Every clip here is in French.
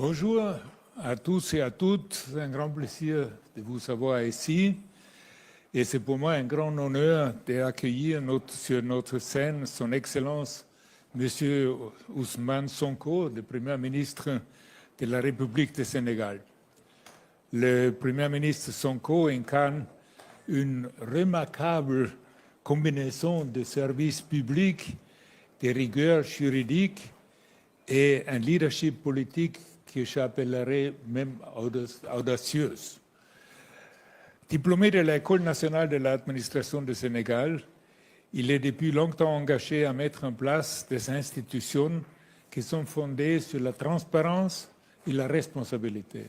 Bonjour à tous et à toutes. C'est un grand plaisir de vous avoir ici. Et c'est pour moi un grand honneur d'accueillir sur notre scène son Excellence, M. Ousmane Sonko, le Premier ministre de la République du Sénégal. Le Premier ministre Sonko incarne une remarquable combinaison de services publics, de rigueur juridique et un leadership politique que j'appellerais même audacieuse. Diplômé de l'École nationale de l'administration du Sénégal, il est depuis longtemps engagé à mettre en place des institutions qui sont fondées sur la transparence et la responsabilité.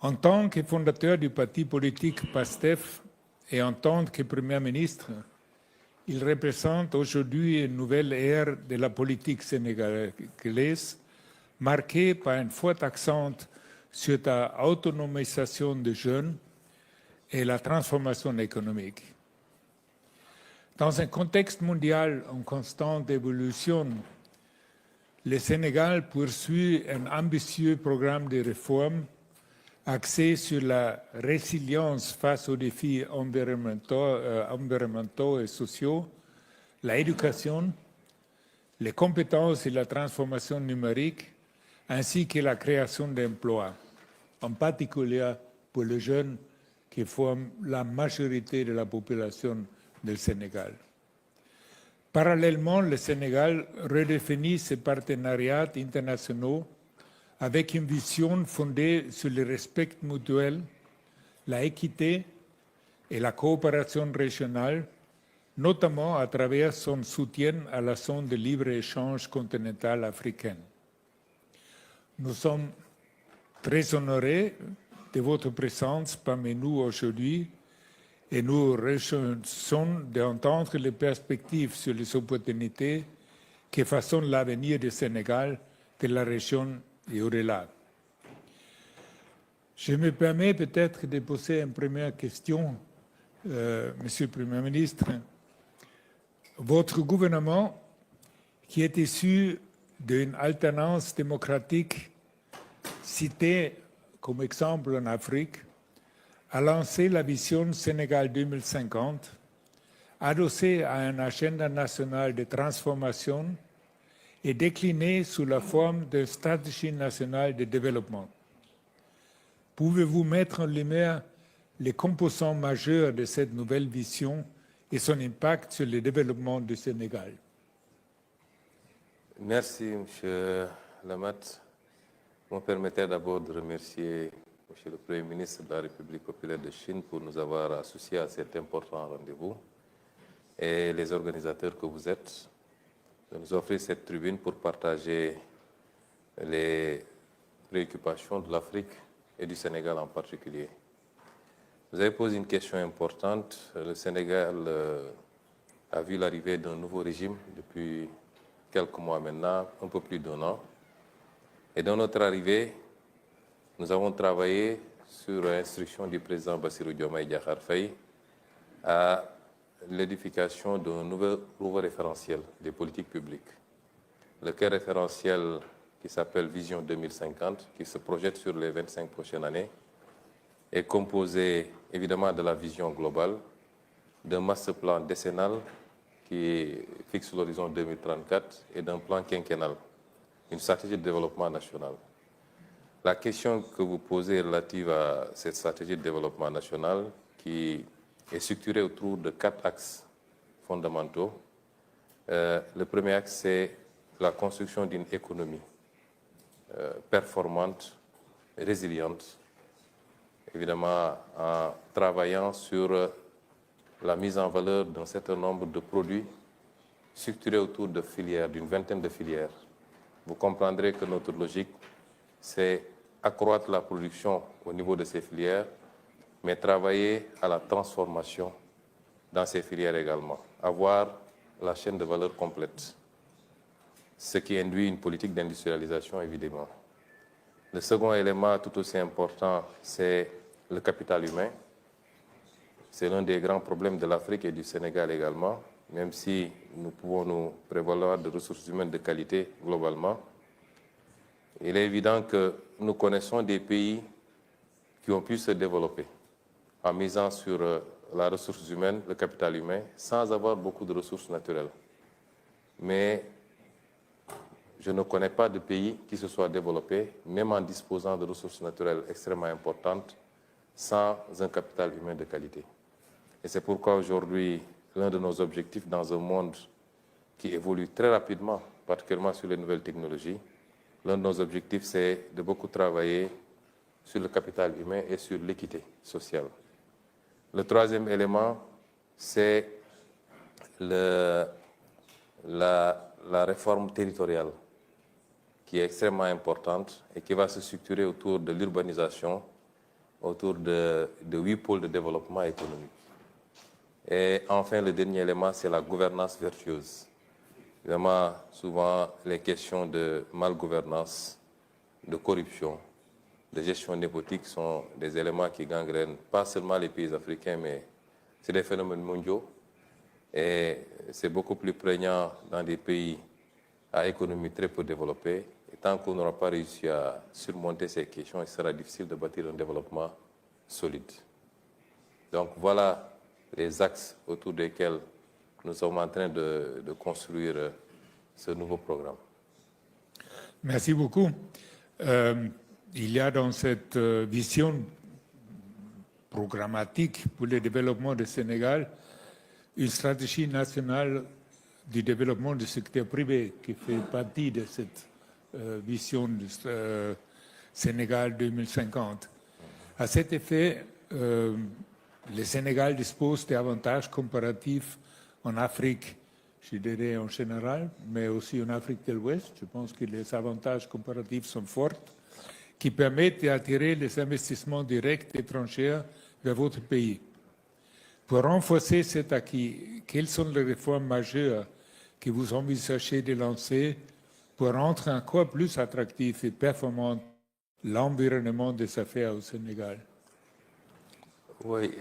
En tant que fondateur du parti politique PASTEF et en tant que Premier ministre, il représente aujourd'hui une nouvelle ère de la politique sénégalaise, marquée par un fort accent sur la autonomisation des jeunes et la transformation économique. Dans un contexte mondial en constante évolution, le Sénégal poursuit un ambitieux programme de réforme axé sur la résilience face aux défis environnementaux et sociaux, l'éducation, les compétences et la transformation numérique, ainsi que la création d'emplois, en particulier pour les jeunes qui forment la majorité de la population du Sénégal. Parallèlement, le Sénégal redéfinit ses partenariats internationaux avec une vision fondée sur le respect mutuel, la équité et la coopération régionale, notamment à travers son soutien à la zone de libre-échange continentale africaine. Nous sommes très honorés de votre présence parmi nous aujourd'hui et nous réjouissons d'entendre les perspectives sur les opportunités qui façonnent l'avenir du Sénégal, de la région et au-delà. Je me permets peut-être de poser une première question, Monsieur le Premier ministre. Votre gouvernement, qui est issu d'une alternance démocratique citée comme exemple en Afrique, a lancé la vision Sénégal 2050, adossée à un agenda national de transformation et déclinée sous la forme de stratégie nationale de développement. Pouvez-vous mettre en lumière les composants majeurs de cette nouvelle vision et son impact sur le développement du Sénégal? Merci, M. Lamat. Vous me permettez d'abord de remercier M. le Premier ministre de la République populaire de Chine pour nous avoir associés à cet important rendez-vous et les organisateurs que vous êtes de nous offrir cette tribune pour partager les préoccupations de l'Afrique et du Sénégal en particulier. Vous avez posé une question importante. Le Sénégal a vu l'arrivée d'un nouveau régime depuis quelques mois maintenant, un peu plus d'1 an. Et dans notre arrivée, nous avons travaillé sur l'instruction du président Bassirou Diomaye Diakhar Faye à l'édification d'un nouveau référentiel des politiques publiques. Le cas référentiel qui s'appelle Vision 2050, qui se projette sur les 25 prochaines années, est composé évidemment de la vision globale, d'un master plan décennal qui fixe l'horizon 2034 et d'un plan quinquennal, une stratégie de développement national. La question que vous posez relative à cette stratégie de développement national qui est structurée autour de 4 axes fondamentaux. Le premier axe, c'est la construction d'une économie performante, résiliente, évidemment en travaillant sur la mise en valeur d'un certain nombre de produits structurés autour de filières, d'une vingtaine de filières. Vous comprendrez que notre logique, c'est accroître la production au niveau de ces filières, mais travailler à la transformation dans ces filières également. Avoir la chaîne de valeur complète, ce qui induit une politique d'industrialisation, évidemment. Le second élément tout aussi important, c'est le capital humain. C'est l'un des grands problèmes de l'Afrique et du Sénégal également, même si nous pouvons nous prévaloir de ressources humaines de qualité globalement. Il est évident que nous connaissons des pays qui ont pu se développer en misant sur la ressource humaine, le capital humain, sans avoir beaucoup de ressources naturelles. Mais je ne connais pas de pays qui se soit développé, même en disposant de ressources naturelles extrêmement importantes, sans un capital humain de qualité. Et c'est pourquoi aujourd'hui, l'un de nos objectifs dans un monde qui évolue très rapidement, particulièrement sur les nouvelles technologies, l'un de nos objectifs, c'est de beaucoup travailler sur le capital humain et sur l'équité sociale. Le troisième élément, c'est la réforme territoriale, qui est extrêmement importante et qui va se structurer autour de l'urbanisation, autour de 8 pôles de développement économique. Et enfin, le dernier élément, c'est la gouvernance vertueuse. Évidemment, souvent, les questions de malgouvernance, de corruption, de gestion népotique sont des éléments qui gangrènent pas seulement les pays africains, mais c'est des phénomènes mondiaux. Et c'est beaucoup plus prégnant dans des pays à économie très peu développée. Et tant qu'on n'aura pas réussi à surmonter ces questions, il sera difficile de bâtir un développement solide. Donc voilà les axes autour desquels nous sommes en train de construire ce nouveau programme. Merci beaucoup. Il y a dans cette vision programmatique pour le développement du Sénégal une stratégie nationale du développement du secteur privé qui fait partie de cette vision du Sénégal 2050. À cet effet, le Sénégal dispose d'avantages comparatifs en Afrique, je dirais en général, mais aussi en Afrique de l'Ouest. Je pense que les avantages comparatifs sont forts, qui permettent d'attirer les investissements directs étrangers vers votre pays. Pour renforcer cet acquis, quelles sont les réformes majeures que vous envisagez de lancer pour rendre encore plus attractif et performant l'environnement des affaires au Sénégal? Oui,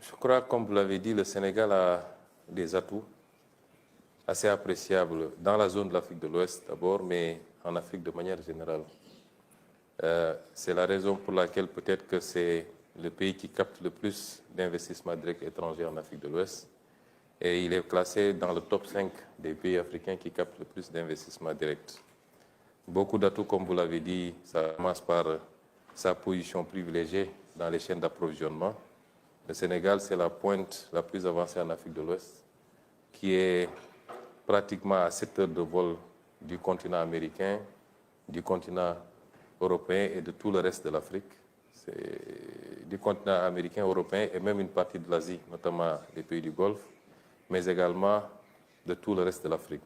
je crois, comme vous l'avez dit, le Sénégal a des atouts assez appréciables dans la zone de l'Afrique de l'Ouest d'abord, mais en Afrique de manière générale. C'est la raison pour laquelle peut-être que c'est le pays qui capte le plus d'investissements directs étrangers en Afrique de l'Ouest. Et il est classé dans le top 5 des pays africains qui captent le plus d'investissements directs. Beaucoup d'atouts, comme vous l'avez dit, ça commence par sa position privilégiée dans les chaînes d'approvisionnement. Le Sénégal, c'est la pointe la plus avancée en Afrique de l'Ouest, qui est pratiquement à 7 heures de vol du continent américain, du continent européen et de tout le reste de l'Afrique. C'est du continent américain, européen et même une partie de l'Asie, notamment les pays du Golfe, mais également de tout le reste de l'Afrique.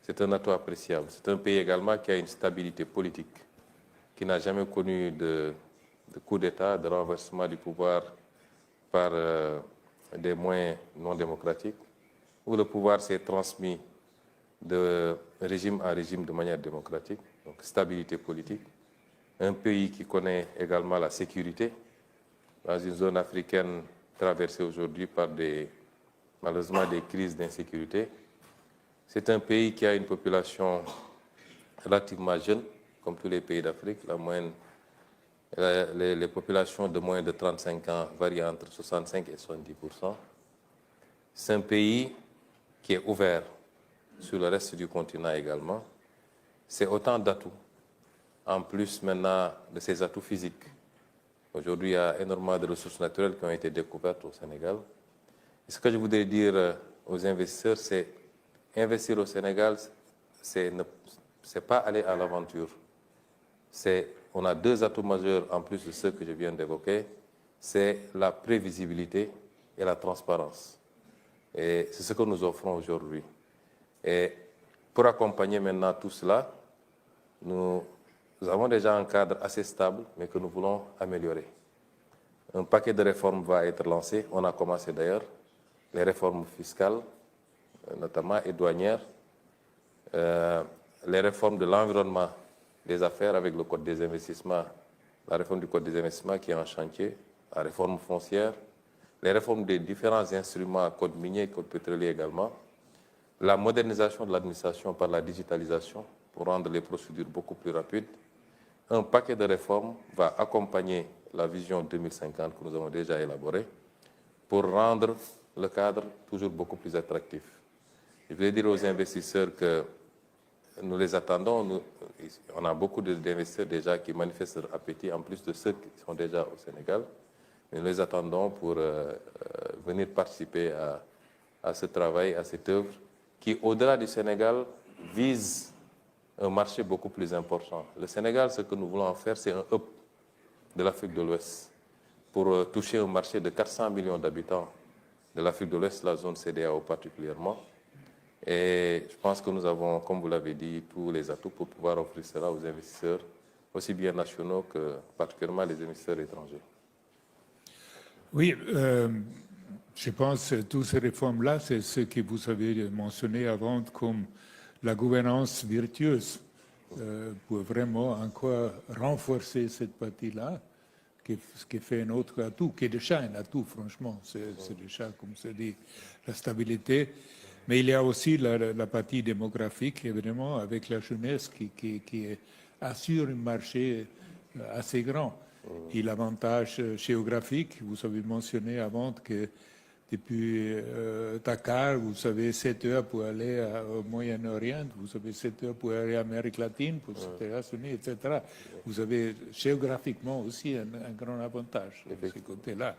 C'est un atout appréciable. C'est un pays également qui a une stabilité politique, qui n'a jamais connu de coup d'État, de renversement du pouvoir par des moyens non démocratiques, où le pouvoir s'est transmis de régime en régime de manière démocratique, donc stabilité politique. Un pays qui connaît également la sécurité, dans une zone africaine traversée aujourd'hui par malheureusement des crises d'insécurité. C'est un pays qui a une population relativement jeune, comme tous les pays d'Afrique. Les populations de moins de 35 ans varient entre 65 et 70%. C'est un pays qui est ouvert sur le reste du continent également. C'est autant d'atouts, en plus maintenant de ces atouts physiques. Aujourd'hui, il y a énormément de ressources naturelles qui ont été découvertes au Sénégal. Et ce que je voudrais dire aux investisseurs, c'est investir au Sénégal, c'est pas aller à l'aventure. On a 2 atouts majeurs en plus de ceux que je viens d'évoquer, c'est la prévisibilité et la transparence. Et c'est ce que nous offrons aujourd'hui. Et pour accompagner maintenant tout cela, nous avons déjà un cadre assez stable, mais que nous voulons améliorer. Un paquet de réformes va être lancé, on a commencé d'ailleurs, les réformes fiscales, notamment et douanières, les réformes de l'environnement des affaires avec le Code des investissements, la réforme du Code des investissements qui est en chantier, la réforme foncière, les réformes des différents instruments, Code minier, Code pétrolier également, la modernisation de l'administration par la digitalisation pour rendre les procédures beaucoup plus rapides, un paquet de réformes va accompagner la vision 2050 que nous avons déjà élaborée pour rendre le cadre toujours beaucoup plus attractif. Je voulais dire aux investisseurs que nous les attendons. On a beaucoup d'investisseurs déjà qui manifestent leur appétit, en plus de ceux qui sont déjà au Sénégal. Mais nous les attendons pour venir participer à ce travail, à cette œuvre, qui, au-delà du Sénégal, vise un marché beaucoup plus important. Le Sénégal, ce que nous voulons en faire, c'est un hub de l'Afrique de l'Ouest pour toucher un marché de 400 millions d'habitants de l'Afrique de l'Ouest, la zone CEDEAO particulièrement. Et je pense que nous avons, comme vous l'avez dit, tous les atouts pour pouvoir offrir cela aux investisseurs, aussi bien nationaux que particulièrement les investisseurs étrangers. Oui, je pense que toutes ces réformes-là, c'est ce que vous avez mentionné avant comme la gouvernance vertueuse pour vraiment encore renforcer cette partie-là, qui fait un autre atout, qui est déjà un atout, franchement. C'est déjà, comme se dit, la stabilité. Mais il y a aussi la partie démographique, évidemment, avec la jeunesse qui assure un marché assez grand. Et l'avantage géographique, vous avez mentionné avant que depuis Dakar, vous avez 7 heures pour aller au Moyen-Orient, vous avez 7 heures pour aller en Amérique latine, pour les États-Unis, etc. Vous avez géographiquement aussi un grand avantage de ce côté-là.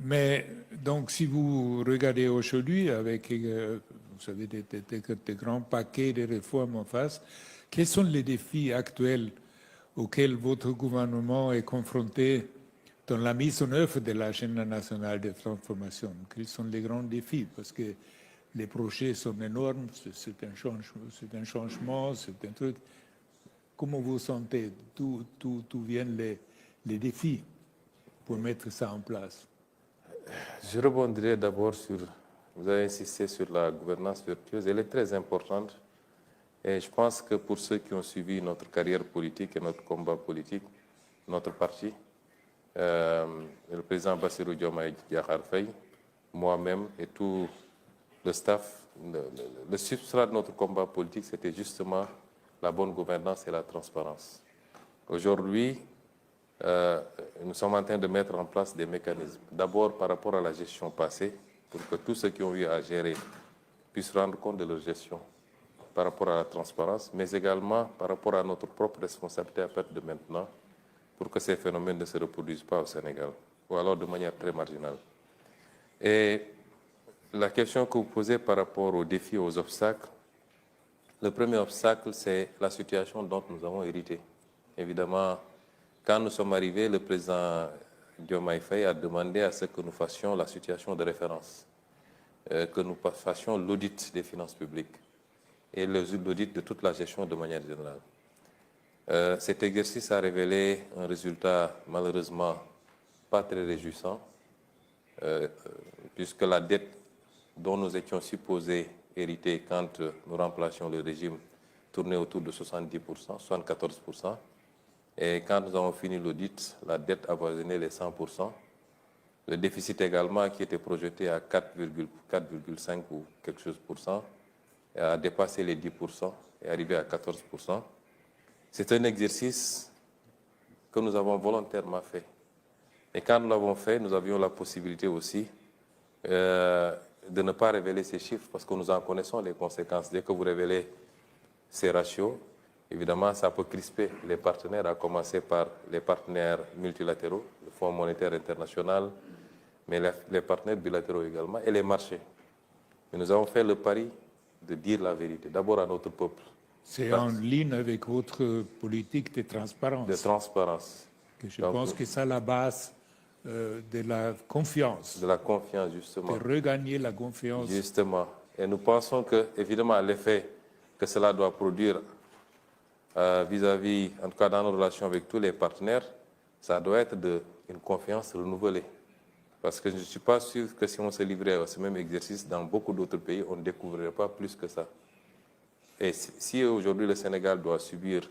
Mais donc, si vous regardez aujourd'hui avec, vous savez, des grands paquets de réformes en face, quels sont les défis actuels auxquels votre gouvernement est confronté dans la mise en œuvre de l'agenda nationale de transformation? Quels sont les grands défis? Parce que les projets sont énormes, c'est un changement, c'est un truc. Comment vous sentez? D'où viennent les défis pour mettre ça en place? Je rebondirai d'abord sur, vous avez insisté sur la gouvernance vertueuse, elle est très importante et je pense que pour ceux qui ont suivi notre carrière politique et notre combat politique, notre parti, le président Bassirou Diomaye Diakhar Faye, moi-même et tout le staff, le substrat de notre combat politique, c'était justement la bonne gouvernance et la transparence. Aujourd'hui, nous sommes en train de mettre en place des mécanismes. D'abord par rapport à la gestion passée, pour que tous ceux qui ont eu à gérer puissent rendre compte de leur gestion par rapport à la transparence, mais également par rapport à notre propre responsabilité à partir de maintenant, pour que ces phénomènes ne se reproduisent pas au Sénégal, ou alors de manière très marginale. Et la question que vous posez par rapport aux défis, aux obstacles, le premier obstacle, c'est la situation dont nous avons hérité. Évidemment, quand nous sommes arrivés, le président Diomaye Faye a demandé à ce que nous fassions la situation de référence, que nous fassions l'audit des finances publiques et l'audit de toute la gestion de manière générale. Cet exercice a révélé un résultat malheureusement pas très réjouissant, puisque la dette dont nous étions supposés hériter quand nous remplacions le régime tournait autour de 70%, 74%. Et quand nous avons fini l'audit, la dette avoisinait les 100%. Le déficit également, qui était projeté à 4,5 ou quelque chose pour cent, a dépassé les 10% et arrivé à 14%. C'est un exercice que nous avons volontairement fait. Et quand nous l'avons fait, nous avions la possibilité aussi de ne pas révéler ces chiffres parce que nous en connaissons les conséquences. Dès que vous révélez ces ratios, évidemment, ça peut crisper les partenaires, à commencer par les partenaires multilatéraux, le Fonds monétaire international, mais les partenaires bilatéraux également, et les marchés. Mais nous avons fait le pari de dire la vérité, d'abord à notre peuple. C'est en ligne avec votre politique de transparence. De transparence. Que je pense que c'est la base de la confiance. De la confiance, justement. De regagner la confiance. Justement. Et nous pensons que, évidemment, l'effet que cela doit produire vis-à-vis, en tout cas dans nos relations avec tous les partenaires, ça doit être une confiance renouvelée. Parce que je ne suis pas sûr que si on se livrait à ce même exercice dans beaucoup d'autres pays, on ne découvrirait pas plus que ça. Et si aujourd'hui le Sénégal doit subir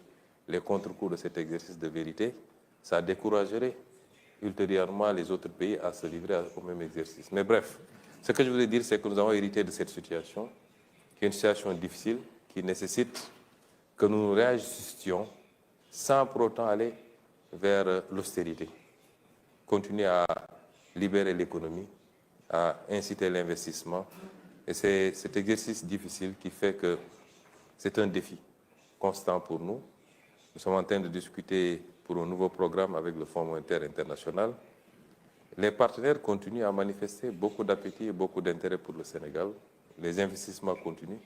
les contre-coups de cet exercice de vérité, ça découragerait ultérieurement les autres pays à se livrer au même exercice. Mais bref, ce que je voulais dire, c'est que nous avons hérité de cette situation, qui est une situation difficile, qui nécessite que nous réajustions sans pour autant aller vers l'austérité. Continuer à libérer l'économie, à inciter l'investissement. Et c'est cet exercice difficile qui fait que c'est un défi constant pour nous. Nous sommes en train de discuter pour un nouveau programme avec le Fonds monétaire international. Les partenaires continuent à manifester beaucoup d'appétit et beaucoup d'intérêt pour le Sénégal. Les investissements continuent.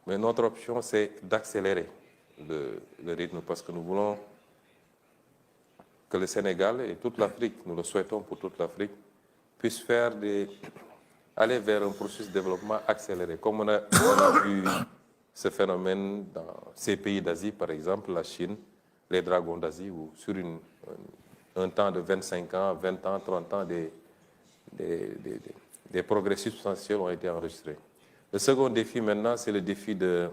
Mais notre option, c'est d'accélérer le rythme parce que nous voulons que le Sénégal et toute l'Afrique, nous le souhaitons pour toute l'Afrique, puissent aller vers un processus de développement accéléré. Comme on a vu ce phénomène dans ces pays d'Asie, par exemple, la Chine, les dragons d'Asie, où sur un temps de 25 ans, 20 ans, 30 ans, des progrès substantiels ont été enregistrés. Le second défi maintenant, c'est le défi de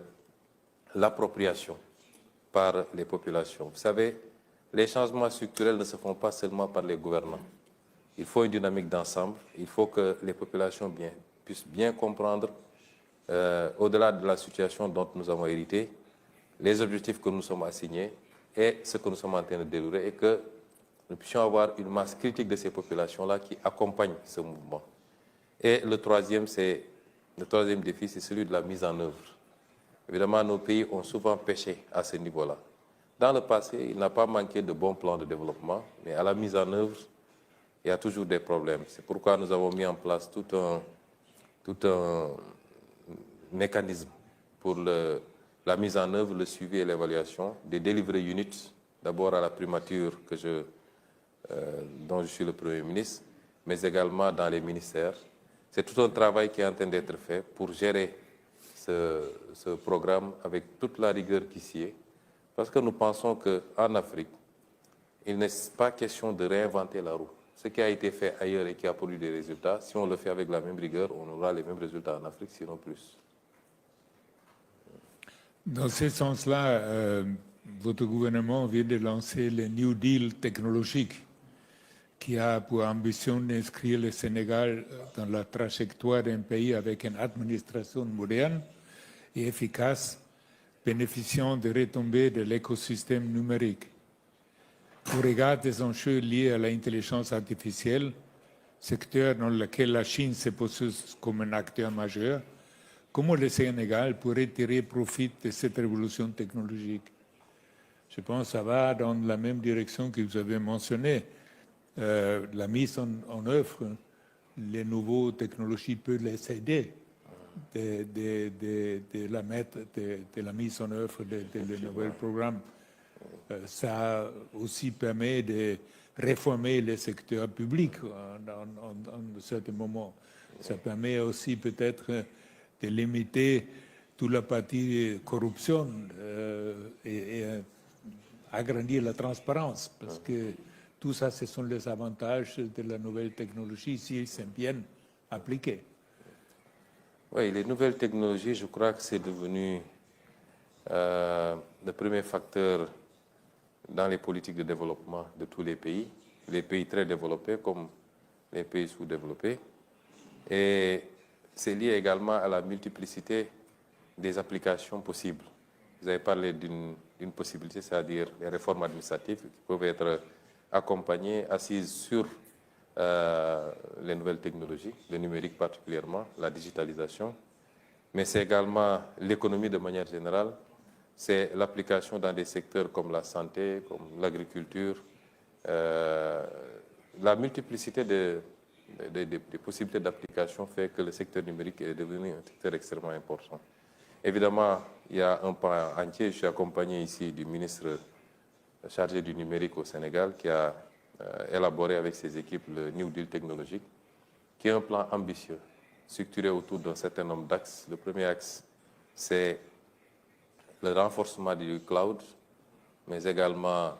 l'appropriation par les populations. Vous savez, les changements structurels ne se font pas seulement par les gouvernants. Il faut une dynamique d'ensemble. Il faut que les populations puissent bien comprendre, au-delà de la situation dont nous avons hérité, les objectifs que nous sommes assignés et ce que nous sommes en train de dérouler, et que nous puissions avoir une masse critique de ces populations-là qui accompagnent ce mouvement. Et le troisième défi, c'est celui de la mise en œuvre. Évidemment, nos pays ont souvent péché à ce niveau-là. Dans le passé, il n'a pas manqué de bons plans de développement, mais à la mise en œuvre, il y a toujours des problèmes. C'est pourquoi nous avons mis en place tout un mécanisme pour la mise en œuvre, le suivi et l'évaluation des delivery units, d'abord à la primature dont je suis le Premier ministre, mais également dans les ministères. C'est tout un travail qui est en train d'être fait pour gérer ce programme avec toute la rigueur qui s'y est, parce que nous pensons qu'en Afrique, il n'est pas question de réinventer la roue. Ce qui a été fait ailleurs et qui a produit des résultats, si on le fait avec la même rigueur, on aura les mêmes résultats en Afrique, sinon plus. Dans ce sens-là, votre gouvernement vient de lancer le New Deal technologique qui a pour ambition d'inscrire le Sénégal dans la trajectoire d'un pays avec une administration moderne et efficace, bénéficiant des retombées de l'écosystème numérique. Au regard des enjeux liés à l'intelligence artificielle, secteur dans lequel la Chine se pose comme un acteur majeur, comment le Sénégal pourrait tirer profit de cette révolution technologique? Je pense que ça va dans la même direction que vous avez mentionné. La mise en œuvre, les nouvelles technologies peuvent les aider de la mise en œuvre de nouveaux programmes. Ça aussi permet de réformer le secteur public en certains moments. Ça permet aussi peut-être de limiter toute la partie corruption et agrandir la transparence, parce que tout ça, ce sont les avantages de la nouvelle technologie s'ils sont bien appliqués. Oui, les nouvelles technologies, je crois que c'est devenu le premier facteur dans les politiques de développement de tous les pays très développés comme les pays sous-développés. Et c'est lié également à la multiplicité des applications possibles. Vous avez parlé d'une possibilité, c'est-à-dire les réformes administratives qui peuvent être accompagnées, assises sur les nouvelles technologies, le numérique particulièrement, la digitalisation, mais c'est également l'économie de manière générale, c'est l'application dans des secteurs comme la santé, comme l'agriculture, la multiplicité des possibilités d'application fait que le secteur numérique est devenu un secteur extrêmement important. Évidemment, il y a un pan entier, je suis accompagné ici du ministre chargé du numérique au Sénégal qui a élaboré avec ses équipes le New Deal technologique, qui est un plan ambitieux, structuré autour d'un certain nombre d'axes. Le premier axe, c'est le renforcement du cloud, mais également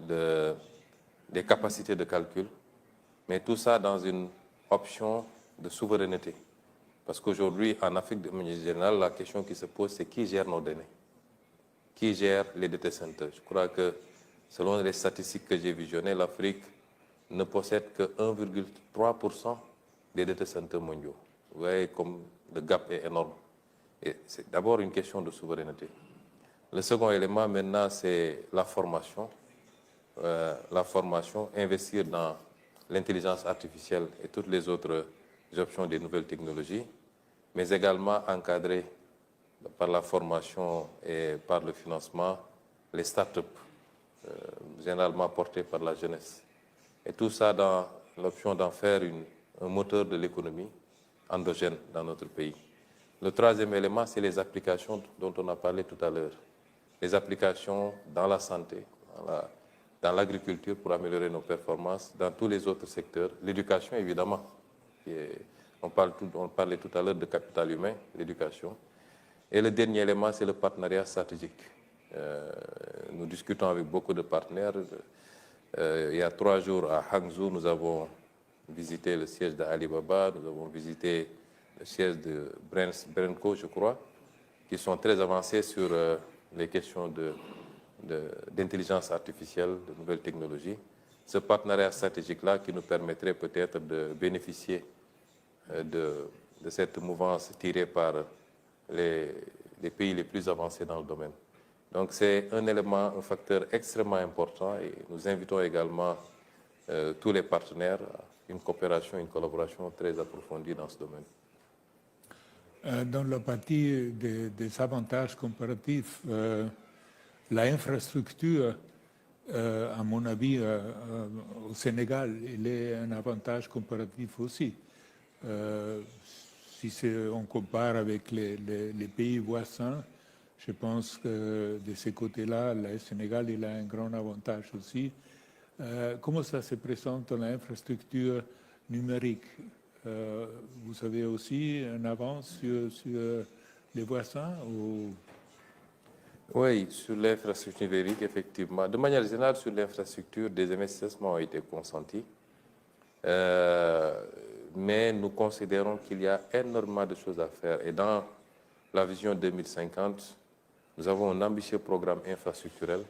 des capacités de calcul, mais tout ça dans une option de souveraineté. Parce qu'aujourd'hui, en Afrique de manière générale, la question qui se pose, c'est qui gère nos données? Qui gère les data centers? Je crois que, selon les statistiques que j'ai visionnées, l'Afrique ne possède que 1,3% des data centers mondiaux. Vous voyez comme le gap est énorme. Et c'est d'abord une question de souveraineté. Le second élément maintenant, c'est la formation. Investir dans l'intelligence artificielle et toutes les autres options des nouvelles technologies, mais également encadrer par la formation et par le financement les start-up, généralement portées par la jeunesse. Et tout ça dans l'option d'en faire un moteur de l'économie endogène dans notre pays. Le troisième élément, c'est les applications dont on a parlé tout à l'heure. Les applications dans la santé, dans l'agriculture pour améliorer nos performances, dans tous les autres secteurs. L'éducation, évidemment. On parlait tout à l'heure de capital humain, l'éducation. Et le dernier élément, c'est le partenariat stratégique. Nous discutons avec beaucoup de partenaires. Il y a 3 jours à Hangzhou, nous avons visité le siège d'Alibaba, nous avons visité le siège de Brenco, je crois, qui sont très avancés sur les questions d'intelligence artificielle, de nouvelles technologies. Ce partenariat stratégique-là qui nous permettrait peut-être de bénéficier de cette mouvance tirée par les pays les plus avancés dans le domaine. Donc c'est un élément, un facteur extrêmement important et nous invitons également tous les partenaires à une coopération, une collaboration très approfondie dans ce domaine. Dans la partie des avantages comparatifs, l'infrastructure, à mon avis, au Sénégal, il est un avantage comparatif aussi. Si on compare avec les pays voisins, je pense que de ce côté-là, le Sénégal il a un grand avantage aussi. Comment ça se présente dans l'infrastructure numérique? Vous avez aussi un avance sur les voisins ou... Oui, sur l'infrastructure numérique, effectivement. De manière générale, sur l'infrastructure, des investissements ont été consentis. Mais nous considérons qu'il y a énormément de choses à faire. Et dans la vision 2050, nous avons un ambitieux programme infrastructurel,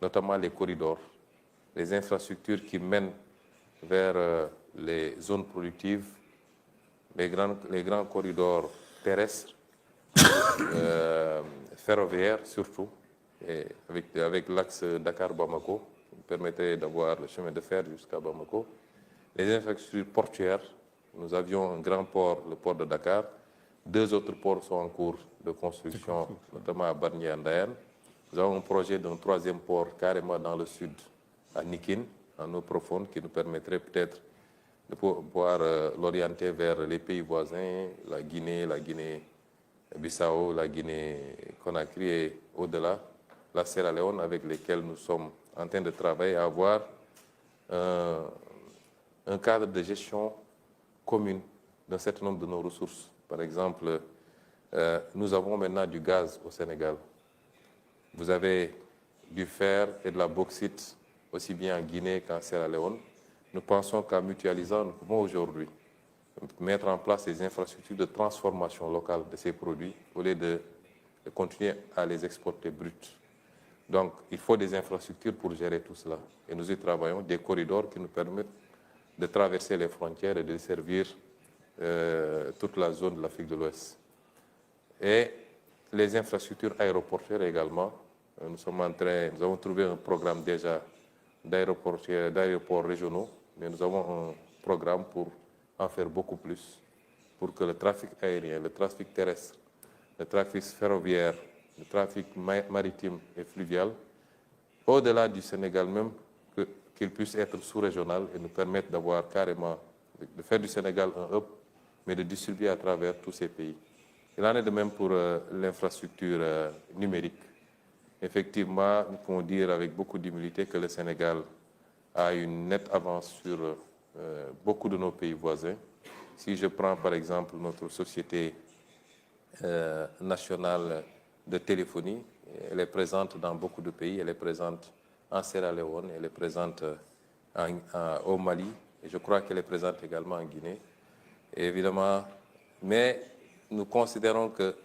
notamment les corridors, les infrastructures qui mènent vers les zones productives, les grands corridors terrestres, ferroviaires surtout, et avec l'axe Dakar-Bamako, qui permettrait d'avoir le chemin de fer jusqu'à Bamako. Les infrastructures portuaires, nous avions un grand port, le port de Dakar. 2 autres ports sont en cours de construction, notamment à Bargny et Ndayan. Nous avons un projet d'un 3e port carrément dans le sud, à Nikin, en eau profonde, qui nous permettrait peut-être de pouvoir l'orienter vers les pays voisins, la Guinée-Bissau, la Guinée-Conakry et au-delà, la Sierra Leone, avec lesquels nous sommes en train de travailler à avoir un cadre de gestion commune d'un certain nombre de nos ressources. Par exemple, nous avons maintenant du gaz au Sénégal. Vous avez du fer et de la bauxite, aussi bien en Guinée qu'en Sierra Leone. Nous pensons qu'en mutualisant, nous pouvons aujourd'hui mettre en place des infrastructures de transformation locale de ces produits au lieu de continuer à les exporter bruts. Donc, il faut des infrastructures pour gérer tout cela. Et nous y travaillons, des corridors qui nous permettent de traverser les frontières et de servir toute la zone de l'Afrique de l'Ouest. Et les infrastructures aéroportuaires également. Nous avons trouvé un programme déjà d'aéroports régionaux, mais nous avons un programme pour en faire beaucoup plus, pour que le trafic aérien, le trafic terrestre, le trafic ferroviaire, le trafic maritime et fluvial, au-delà du Sénégal même, qu'il puisse être sous-régional et nous permettre d'avoir carrément, de faire du Sénégal un hub, mais de distribuer à travers tous ces pays. Il en est de même pour l'infrastructure numérique. Effectivement, nous pouvons dire avec beaucoup d'humilité que le Sénégal a une nette avance sur beaucoup de nos pays voisins. Si je prends par exemple notre société nationale de téléphonie, elle est présente dans beaucoup de pays, elle est présente en Sierra Leone, elle est présente au Mali, et je crois qu'elle est présente également en Guinée. Et évidemment, mais nous considérons que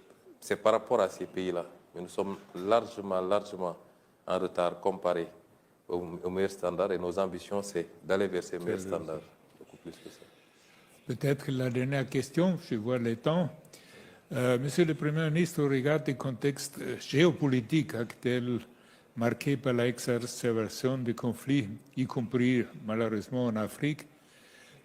c'est par rapport à ces pays-là, mais nous sommes largement en retard comparé aux meilleurs standards, et nos ambitions, c'est d'aller vers ces meilleurs standards, beaucoup plus que ça. Peut-être la dernière question, je vois le temps. Monsieur le Premier ministre, au regard du contexte géopolitique actuel marqué par l'exacerbation des conflits, y compris malheureusement en Afrique,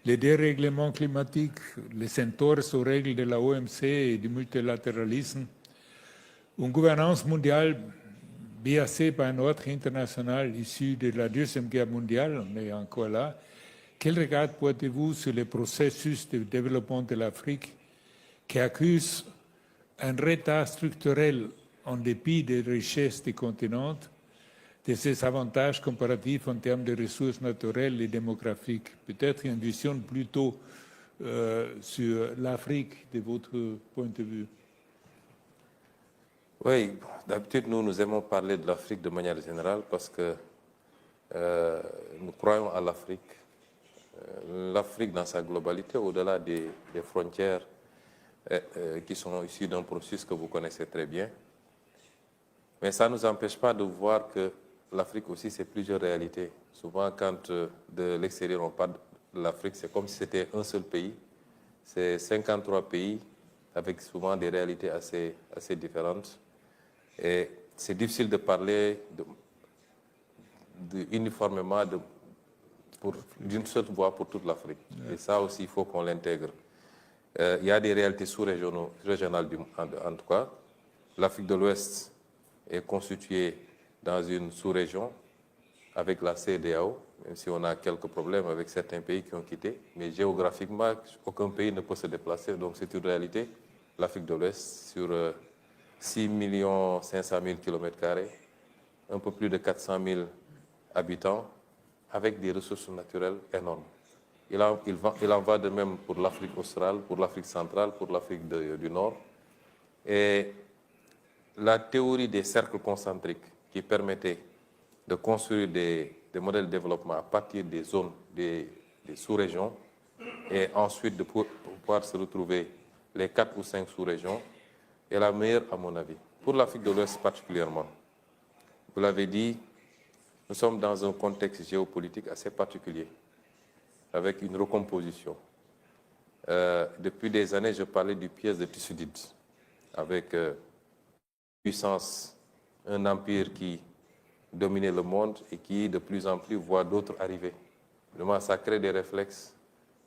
les dérèglements climatiques, les entorses aux règles de la OMC et du multilatéralisme, une gouvernance mondiale biaisée par un ordre international issu de la Deuxième Guerre mondiale, on est encore là. Quel regard portez-vous sur le processus de développement de l'Afrique qui accuse un retard structurel en dépit des richesses du continent, de ses avantages comparatifs en termes de ressources naturelles et démographiques? Peut-être une vision plutôt sur l'Afrique de votre point de vue. Oui, d'habitude, nous aimons parler de l'Afrique de manière générale parce que nous croyons à l'Afrique. L'Afrique dans sa globalité, au-delà des frontières qui sont issues d'un processus que vous connaissez très bien. Mais ça ne nous empêche pas de voir que l'Afrique aussi, c'est plusieurs réalités. Souvent, quand de l'extérieur, on parle de l'Afrique, c'est comme si c'était un seul pays. C'est 53 pays avec souvent des réalités assez différentes. Et c'est difficile de parler uniformément d'une seule voix pour toute l'Afrique. Et ça aussi, il faut qu'on l'intègre. Il y a des réalités sous-régionales en tout cas. L'Afrique de l'Ouest est constituée dans une sous-région avec la CEDEAO, même si on a quelques problèmes avec certains pays qui ont quitté. Mais géographiquement, aucun pays ne peut se déplacer. Donc c'est une réalité. L'Afrique de l'Ouest, sur 6 500 000 km², un peu plus de 400 000 habitants, avec des ressources naturelles énormes. Il en va de même pour l'Afrique australe, pour l'Afrique centrale, pour l'Afrique du Nord. Et la théorie des cercles concentriques qui permettait de construire des modèles de développement à partir des zones, des sous-régions, et ensuite de pouvoir se retrouver les 4 ou 5 sous-régions, est la meilleure à mon avis. Pour l'Afrique de l'Ouest particulièrement, vous l'avez dit, nous sommes dans un contexte géopolitique assez particulier, avec une recomposition. Depuis des années, je parlais du piège de Thucydide, avec puissance, un empire qui dominait le monde et qui, de plus en plus, voit d'autres arriver. Vraiment, ça crée des réflexes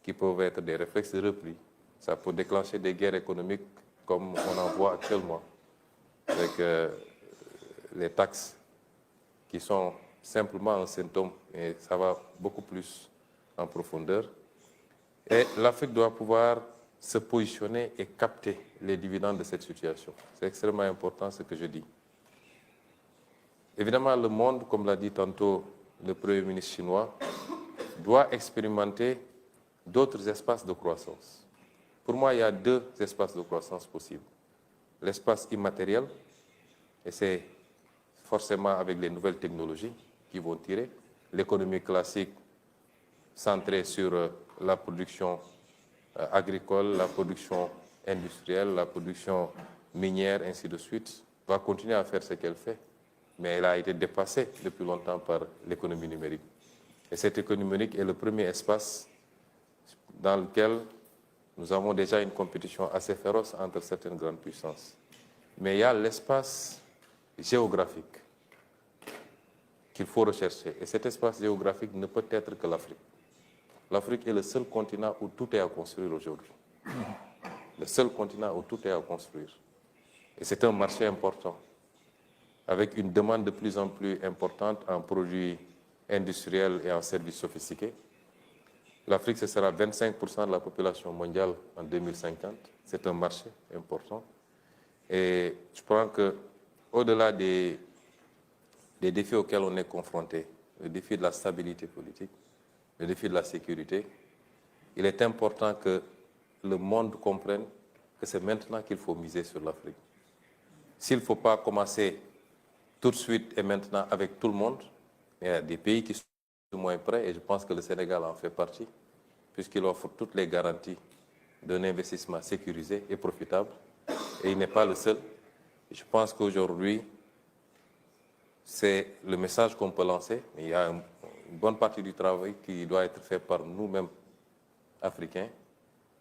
qui peuvent être des réflexes de repli. Ça peut déclencher des guerres économiques comme on en voit actuellement, avec les taxes qui sont simplement un symptôme, et ça va beaucoup plus en profondeur. Et l'Afrique doit pouvoir se positionner et capter les dividendes de cette situation. C'est extrêmement important ce que je dis. Évidemment, le monde, comme l'a dit tantôt le Premier ministre chinois, doit expérimenter d'autres espaces de croissance. Pour moi, il y a 2 espaces de croissance possibles. L'espace immatériel, et c'est forcément avec les nouvelles technologies qui vont tirer. L'économie classique centrée sur la production agricole, la production industrielle, la production minière, ainsi de suite, va continuer à faire ce qu'elle fait. Mais elle a été dépassée depuis longtemps par l'économie numérique. Et cette économie numérique est le premier espace dans lequel nous avons déjà une compétition assez féroce entre certaines grandes puissances. Mais il y a l'espace géographique qu'il faut rechercher. Et cet espace géographique ne peut être que l'Afrique. L'Afrique est le seul continent où tout est à construire aujourd'hui. Le seul continent où tout est à construire. Et c'est un marché important, avec une demande de plus en plus importante en produits industriels et en services sophistiqués. L'Afrique, ce sera 25% de la population mondiale en 2050. C'est un marché important. Et je pense qu'au-delà des défis auxquels on est confronté, le défi de la stabilité politique, le défi de la sécurité, il est important que le monde comprenne que c'est maintenant qu'il faut miser sur l'Afrique. S'il ne faut pas commencer tout de suite et maintenant avec tout le monde, il y a des pays qui sont moins prêts, et je pense que le Sénégal en fait partie, puisqu'il offre toutes les garanties d'un investissement sécurisé et profitable, et il n'est pas le seul. Et je pense qu'aujourd'hui, c'est le message qu'on peut lancer, mais il y a une bonne partie du travail qui doit être fait par nous-mêmes, Africains.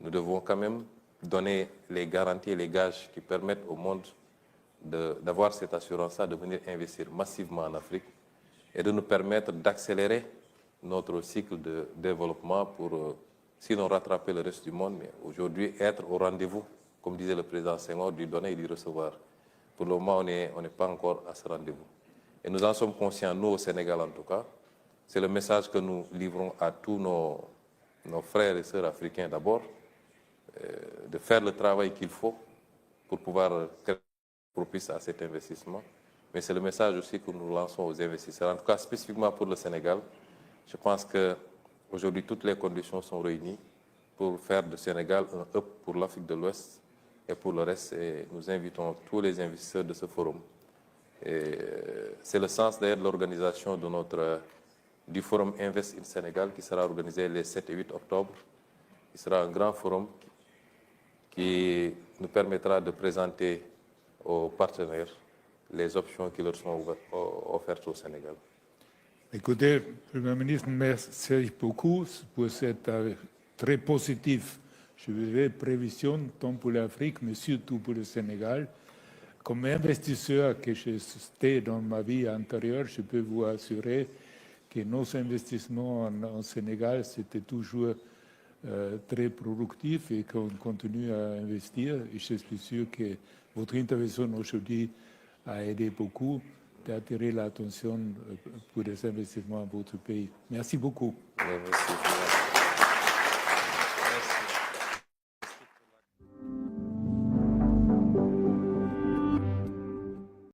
Nous devons quand même donner les garanties et les gages qui permettent au monde d'avoir cette assurance-là, de venir investir massivement en Afrique et de nous permettre d'accélérer notre cycle de développement pour, sinon rattraper le reste du monde, mais aujourd'hui être au rendez-vous, comme disait le président Senghor, du donner et du recevoir. Pour le moment, on n'est pas encore à ce rendez-vous. Et nous en sommes conscients, nous au Sénégal en tout cas. C'est le message que nous livrons à tous nos frères et sœurs africains d'abord, de faire le travail qu'il faut pour pouvoir être propice à cet investissement. Mais c'est le message aussi que nous lançons aux investisseurs. En tout cas, spécifiquement pour le Sénégal, je pense qu'aujourd'hui, toutes les conditions sont réunies pour faire du Sénégal un hub pour l'Afrique de l'Ouest et pour le reste. Et nous invitons tous les investisseurs de ce forum. C'est le sens d'ailleurs de l'organisation du forum Invest in Sénégal qui sera organisé les 7 et 8 octobre. Il sera un grand forum qui nous permettra de présenter aux partenaires les options qui leur sont offertes au Sénégal. Écoutez, Premier ministre, merci beaucoup pour cette très positive, je dirais, prévision, tant pour l'Afrique, mais surtout pour le Sénégal. Comme investisseur que j'étais dans ma vie antérieure, je peux vous assurer que nos investissements en Sénégal, c'était toujours très productif et qu'on continue à investir. Et je suis sûr que votre intervention aujourd'hui a aidé beaucoup d'attirer l'attention pour les investissements à votre pays. Merci beaucoup. Merci.